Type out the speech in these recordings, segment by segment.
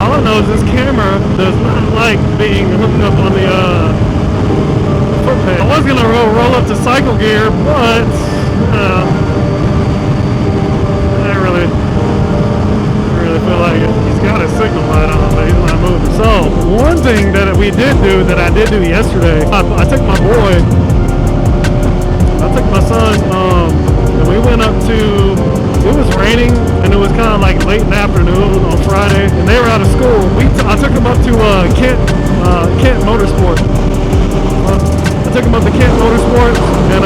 All I know is this camera does not like being hooked up on the foot peg. I was gonna roll up to cycle gear, but I really feel like it. He's got a signal light on, but he's not moving. So one thing that we did do, that I did do yesterday, I took my son, and we went up to, it was raining, and it was kind of like late in the afternoon on Friday, and they were out of school. I took them up to Kent Motorsport. I took them up to Kent Motorsport, and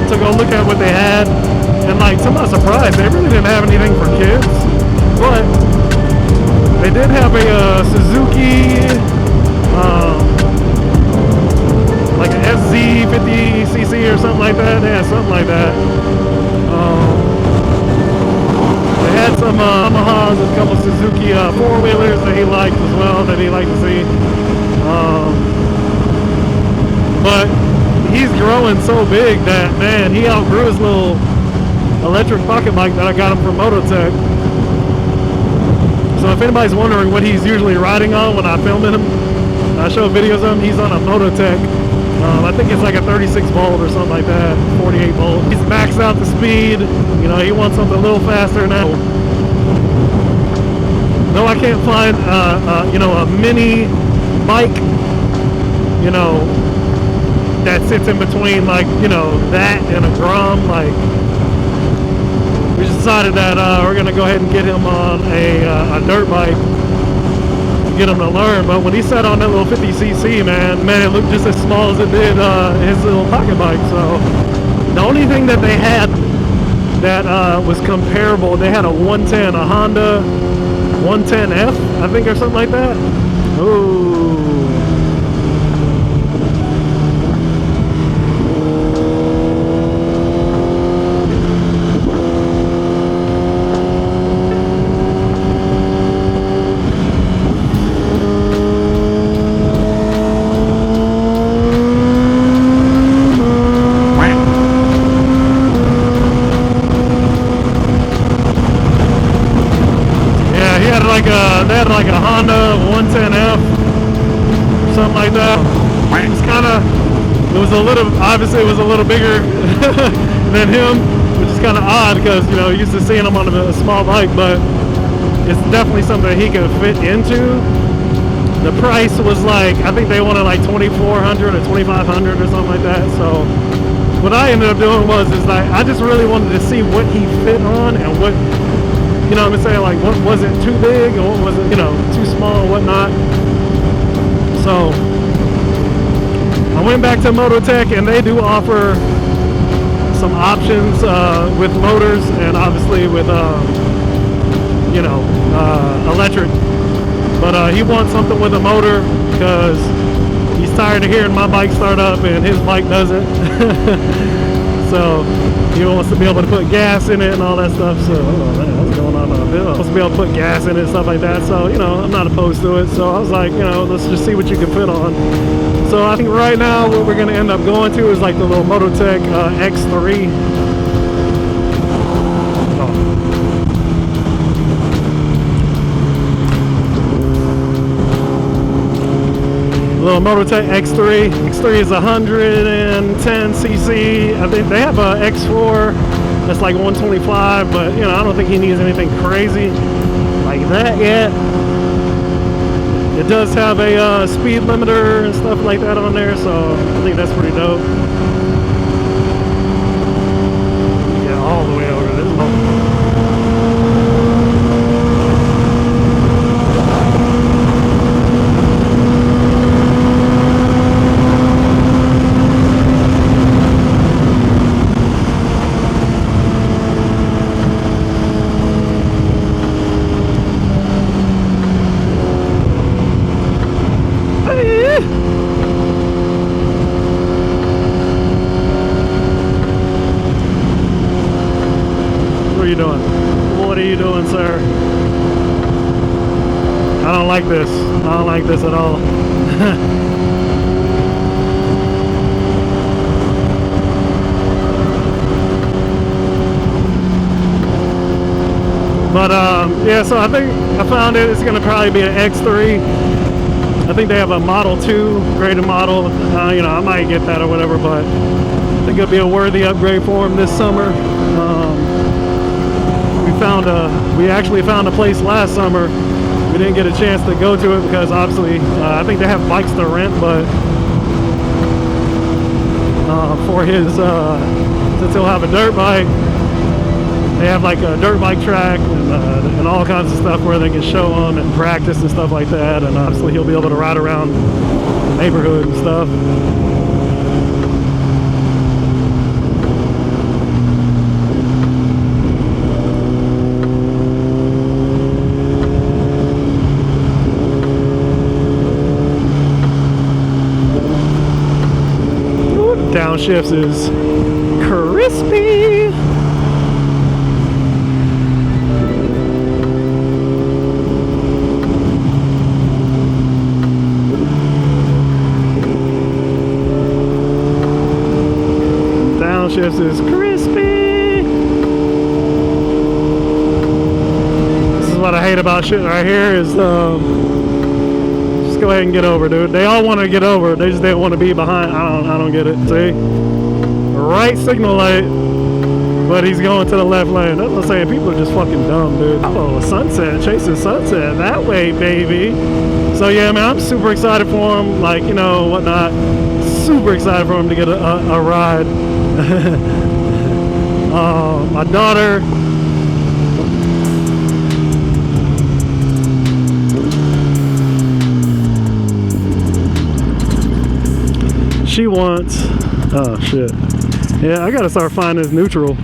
took a look at what they had, and like, to my surprise, they really didn't have anything for kids, but they did have a Suzuki, like an SZ50cc or something like that. They had something like that. They had some Yamahas, a couple Suzuki four-wheelers that he liked as well, that he liked to see. But he's growing so big that, man, he outgrew his little electric pocket bike that I got him from Mototech. So if anybody's wondering what he's usually riding on when I film him, I show videos of him, he's on a Mototech. I think it's like a 36 volt or something like that, 48 volt. He's maxed out the speed. You know, he wants something a little faster now. No, I can't find, you know, a mini bike, you know, that sits in between, like, you know, that and a Grom. Like, we just decided that we're gonna go ahead and get him on a dirt bike, get him to learn. But when he sat on that little 50cc, man, it looked just as small as it did his little pocket bike. So the only thing that they had that was comparable, they had a 110, a Honda 110F, I think, or something like that. Ooh. They had like a Honda 110F, something like that. It's kind of, it was a little, obviously it was a little bigger than him, which is kind of odd because, you know, used to seeing him on a small bike, but it's definitely something that he could fit into. The price was like, I think they wanted like $2,400 or $2,500 or something like that. So what I ended up doing was, like, I just really wanted to see what he fit on and what, you know what I'm saying, like, what wasn't too big and what wasn't, you know, too small and whatnot. So I went back to Mototech, and they do offer some options with motors and obviously with you know, electric. But he wants something with a motor because he's tired of hearing my bike start up and his bike doesn't. So he wants to be able to put gas in it and all that stuff. So, oh man, what's going on up there? Wants to be able to put gas in it and stuff like that. So, you know, I'm not opposed to it. So I was like, you know, let's just see what you can fit on. So I think right now what we're going to end up going to is like the little Mototech X3. Little Mototech X3. X3 is 110cc. I think they have a X4 that's like 125, but you know, I don't think he needs anything crazy like that yet. It does have a speed limiter and stuff like that on there, so I think that's pretty dope. Yeah, all the way over to this moment. What are you doing, sir? I don't like this. I don't like this at all. But yeah, so I think I found it. It's gonna probably be an X3. I think they have a Model 2 graded model. You know, I might get that or whatever, but I think it'll be a worthy upgrade for him this summer. We actually found a place last summer. We didn't get a chance to go to it because obviously I think they have bikes to rent, but for his since he'll have a dirt bike, they have like a dirt bike track and all kinds of stuff where they can show him and practice and stuff like that. And obviously he'll be able to ride around the neighborhood and stuff. Downshifts is crispy. Downshifts is crispy. This is what I hate about shit right here is go ahead and get over, dude. They all want to get over. They just didn't want to be behind. I don't get it. See? Right signal light, but he's going to the left lane. That's what I'm saying. People are just fucking dumb, dude. Oh, sunset. Chasing sunset. That way, baby. So, yeah, man, I'm super excited for him. Like, you know, whatnot. Super excited for him to get a ride. My daughter... she wants, oh shit, yeah, I gotta start finding this neutral.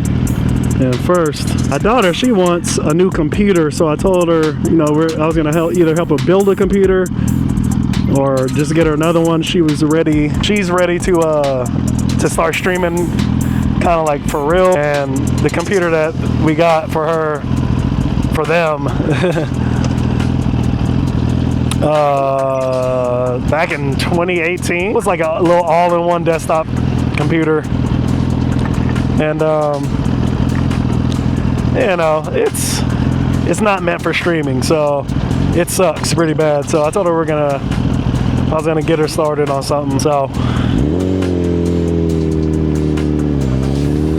And first, my daughter, she wants a new computer, so I told her, you know, I was gonna either help her build a computer or just get her another one. She's ready to start streaming, kind of like for real. And the computer that we got for her, for them, back in 2018, it was like a little all-in-one desktop computer. And you know, it's not meant for streaming, so it sucks pretty bad. So I told her I was gonna get her started on something. So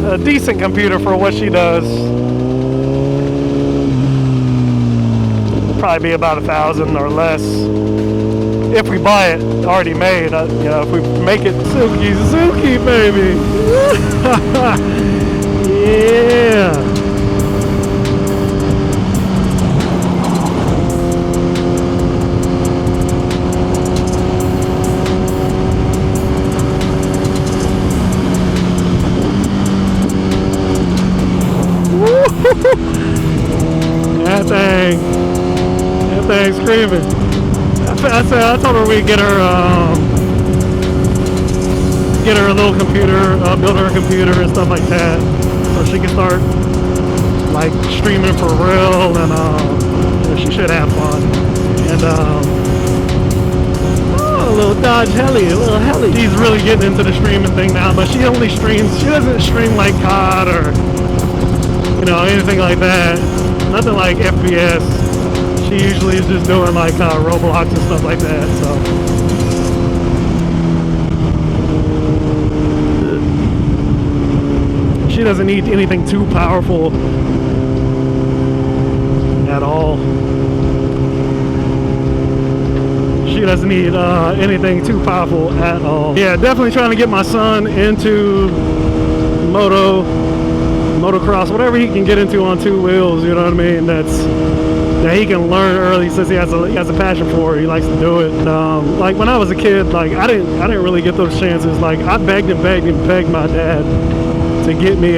a decent computer for what she does. Probably be about $1,000 or less if we buy it already made. You know, if we make it Suzuki, baby. Yeah. That thing's screaming. I told her we'd get her a little computer, build her a computer and stuff like that, so she can start like streaming for real, and she should have fun. And oh, a little Dodge Heli, a little Heli. She's really getting into the streaming thing now, but she only streams. She doesn't stream like COD or, you know, anything like that. Nothing like FPS. She usually is just doing like Roblox and stuff like that. So she doesn't need anything too powerful at all. She doesn't need anything too powerful at all. Yeah, definitely trying to get my son into motocross, whatever he can get into on two wheels, you know what I mean, that he can learn early, since he has a passion for it. He likes to do it. Like when I was a kid, like I didn't really get those chances. Like I begged and begged my dad to get me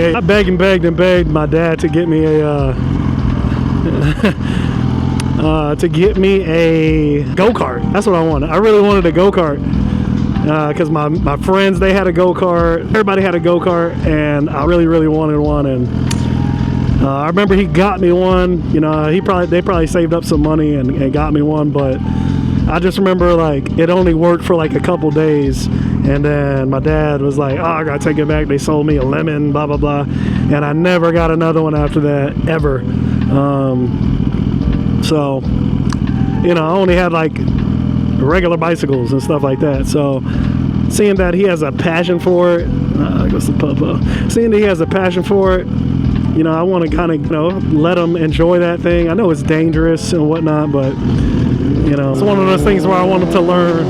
a go-kart. That's what I wanted. I really wanted a go-kart. Because my friends, they had a go-kart, everybody had a go-kart, and I really wanted one. And I remember he got me one. You know, they probably saved up some money and got me one, but I just remember like it only worked for like a couple days, And then my dad was like, oh, I gotta take it back. They sold me a lemon, blah, blah, blah. And I never got another one after that, ever. So, you know, I only had like regular bicycles and stuff like that. So seeing that he has a passion for it, I guess the papa. Seeing that he has a passion for it, you know, I want to kind of, you know, let him enjoy that thing. I know it's dangerous and whatnot, but, you know, it's one of those things where I want him to learn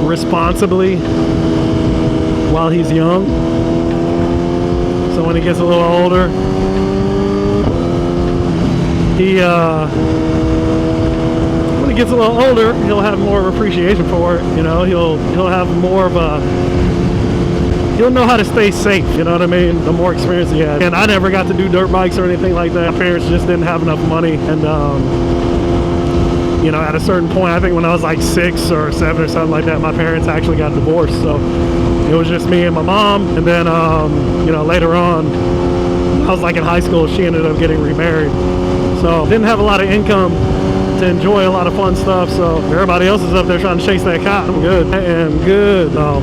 responsibly while he's young. So when he gets a little older, when he gets a little older, he'll have more appreciation for it. You know, he'll have more of a, he'll know how to stay safe, you know what I mean, the more experience he has. And I never got to do dirt bikes or anything like that. My parents just didn't have enough money. And you know, at a certain point, I think when I was like 6 or 7 or something like that, my parents actually got divorced. So it was just me and my mom. And then you know, later on, I was like in high school, she ended up getting remarried. So didn't have a lot of income to enjoy a lot of fun stuff. So everybody else is up there trying to chase that cat. I'm good. I am good. So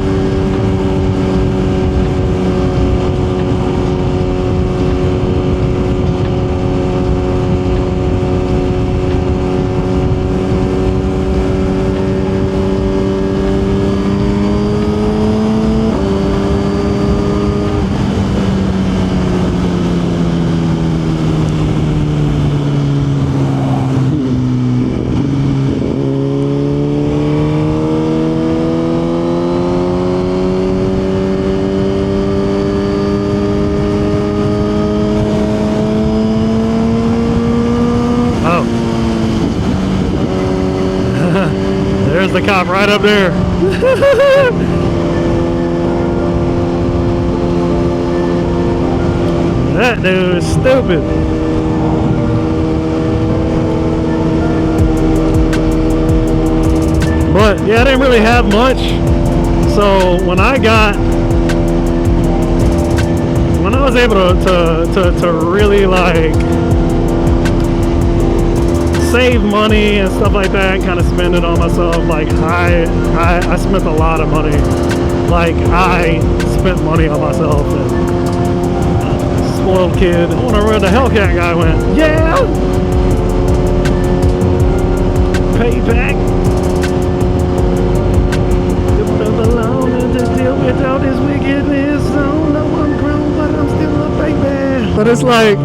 the cop right up there. That dude is stupid. But yeah, I didn't really have much. So when I was able to really like save money and stuff like that and kind of spend it on myself, like I spent a lot of money. Like I spent money on myself, and spoiled kid. I wonder where the Hellcat guy went. Yeah, payback. Alone and to deal with all this wickedness. So no, I'm grown, but I'm still a baby. But it's like